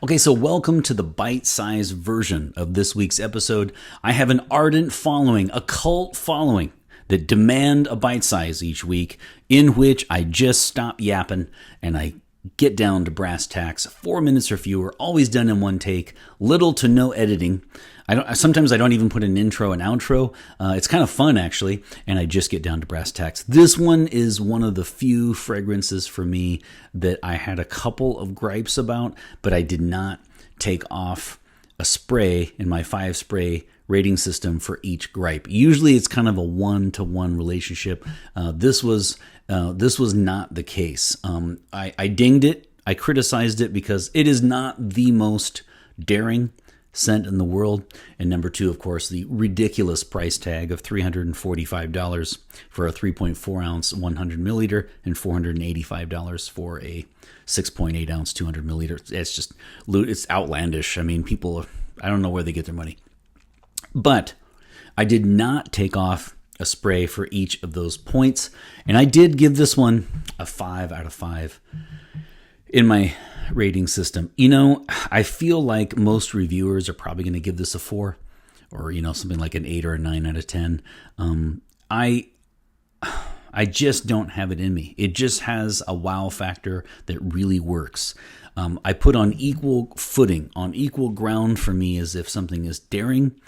Okay, so welcome to the bite-sized version of this week's episode. I have an ardent following, a cult following that demand a bite size each week, in which I just stop yapping and I get down to brass tacks. 4 minutes or fewer, always done in one take, little to no editing. Sometimes I don't even put an intro and outro. It's kind of fun, actually, and I just get down to brass tacks. This one is one of the few fragrances for me that I had a couple of gripes about, but I did not take off a spray in my 5-spray rating system for each gripe. Usually it's kind of a 1-to-1 relationship. This was not the case. I dinged it. I criticized it because it is not the most daring scent in the world. And number two, of course, the ridiculous price tag of $345 for a 3.4 ounce 100 milliliter and $485 for a 6.8 ounce 200 milliliter. It's outlandish. I mean, I don't know where they get their money. But I did not take off a spray for each of those points. And I did give this one a 5 out of 5 in my rating system. I feel like most reviewers are probably going to give this a 4 or, something like an 8 or a 9 out of 10. I just don't have it in me. It just has a wow factor that really works. I put on equal footing, on equal ground for me as if something is daring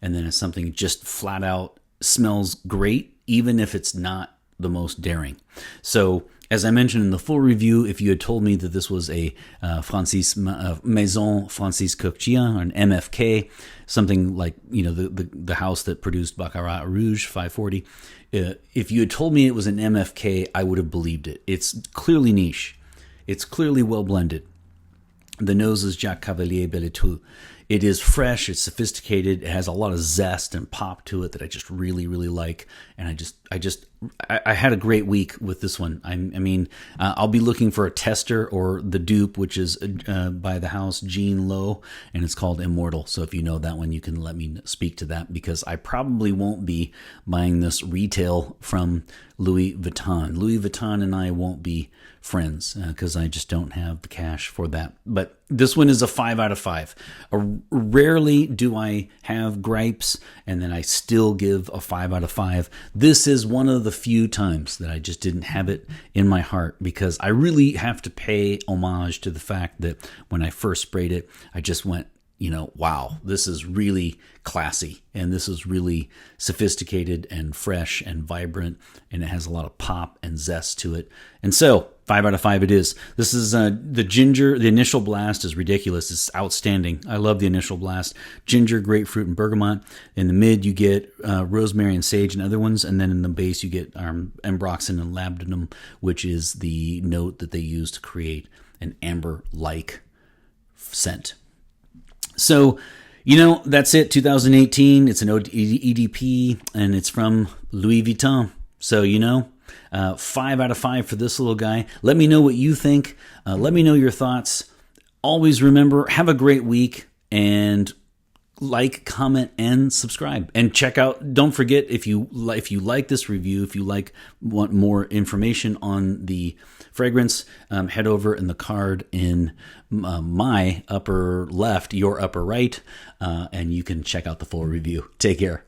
and then if something just flat out smells great, even if it's not the most daring. So, as I mentioned in the full review, if you had told me that this was a Maison Francis Coquetien, or an MFK, something like the house that produced Baccarat Rouge 540, if you had told me it was an MFK, I would have believed it. It's clearly niche. It's clearly well blended. The nose is Jacques Cavallier Belletrud. It is fresh, it's sophisticated, it has a lot of zest and pop to it that I just really, really like. And I had a great week with this one. I'll be looking for a tester or the dupe, which is by the house Jean Lowe, and it's called Immortal. So if you know that one, you can let me speak to that, because I probably won't be buying this retail from Louis Vuitton. Louis Vuitton and I won't be friends because I just don't have the cash for that. But this one is a 5 out of 5. Rarely do I have gripes and then I still give a 5 out of 5. This is one of the few times that I just didn't have it in my heart, because I really have to pay homage to the fact that when I first sprayed it, I just went, wow, this is really classy and this is really sophisticated and fresh and vibrant, and it has a lot of pop and zest to it. And so 5 out of 5 it is. This is the ginger. The initial blast is ridiculous. It's outstanding. I love the initial blast. Ginger, grapefruit, and bergamot. In the mid, you get rosemary and sage and other ones. And then in the base, you get ambroxan and labdanum, which is the note that they use to create an amber-like scent. So, that's it. 2018. It's an EDP, and it's from Louis Vuitton. So, 5 out of 5 for this little guy. Let me know what you think. Let me know your thoughts. Always remember, have a great week, and like, comment, and subscribe. And check out, don't forget, if you like this review, if you want more information on the fragrance, head over in the card in my upper left, your upper right, and you can check out the full review. Take care.